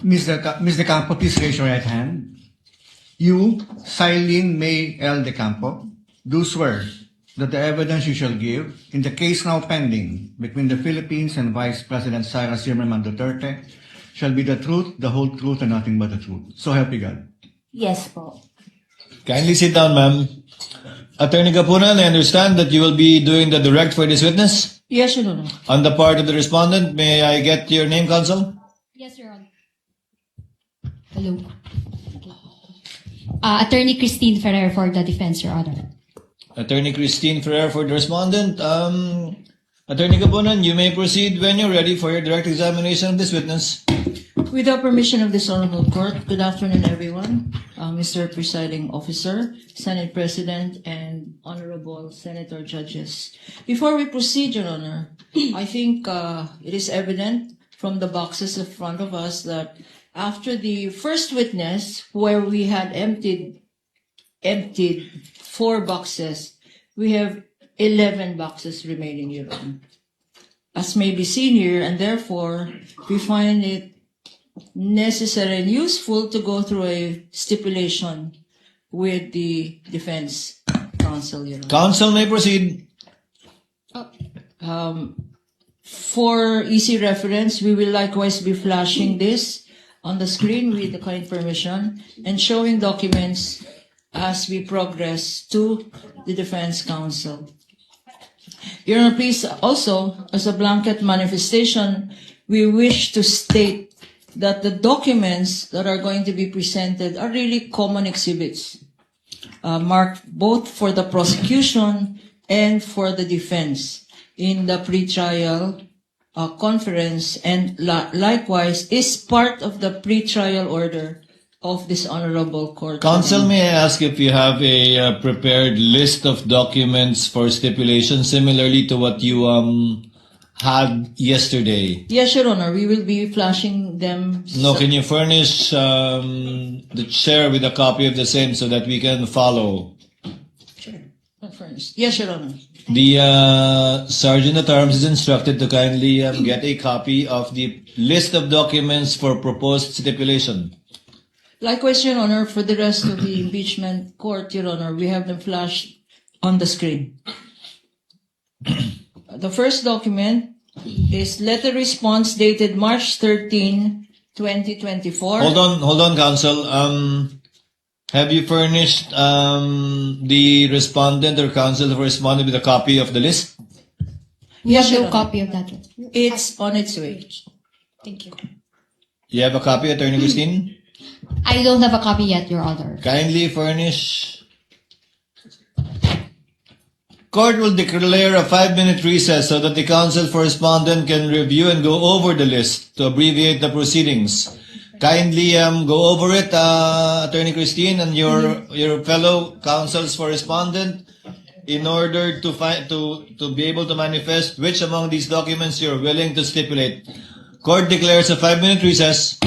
Ms. Del Campo, please raise your right hand. You, Xylene Del Campo, do swear that the evidence you shall give in the case now pending between the Philippines and Vice President Sara Zimmerman Duterte shall be the truth, the whole truth, and nothing but the truth. So help you God. Yes po. Kindly sit down, ma'am. Attorney Kapunan, I understand that you will be doing the direct for this witness. Yes, Your Honor. On the part of the respondent, may I get your name, counsel? Yes, Your Honor. Hello. Attorney Christine Ferrer for the defense, Your Honor. Attorney Christine Ferrer for the respondent. Attorney Kapunan, you may proceed when you're ready for your direct examination of this witness. With the permission of this honorable court, good afternoon, everyone. Mr. Presiding Officer, Senate President, and honorable Senator Judges. Before we proceed, Your Honor, I think it is evident from the boxes in front of us that after the first witness, where we had emptied 4 boxes, we have 11 boxes remaining, Your Honor. As may be seen here, and therefore, we find it necessary and useful to go through a stipulation with the defense counsel, Your Honor. Counsel may proceed. For easy reference, we will likewise be flashing this on the screen with the kind permission and showing documents as we progress to the defense counsel. Your Honor, please also, as a blanket manifestation, we wish to state that the documents that are going to be presented are really common exhibits, marked both for the prosecution and for the defense in the pretrial conference, and likewise is part of the pretrial order of this honorable court. Counsel, may I ask if you have a prepared list of documents for stipulation similarly to what you had yesterday? Yes, Your Honor, we will be flashing them. No, can you furnish the chair with a copy of the same so that we can follow? Sure. Yes, Your Honor. The Sergeant at Arms is instructed to kindly get a copy of the list of documents for proposed stipulation. Likewise, Your Honor, for the rest of the impeachment court, Your Honor, we have them flashed on the screen. The first document is letter response dated March 13, 2024. Hold on, counsel. Have you furnished the respondent or counsel who responded with a copy of the list? We Yes, have Your no Honor. copy of that. It's on its way. Thank you. You have a copy, Attorney Christine? I don't have a copy yet, Your Honor. Kindly furnish. Court will declare a 5-minute recess so that the counsel for respondent can review and go over the list to abbreviate the proceedings. Kindly go over it, Attorney Christine, and your fellow counsels for respondent, in order to be able to manifest which among these documents you're willing to stipulate. Court declares a 5-minute recess.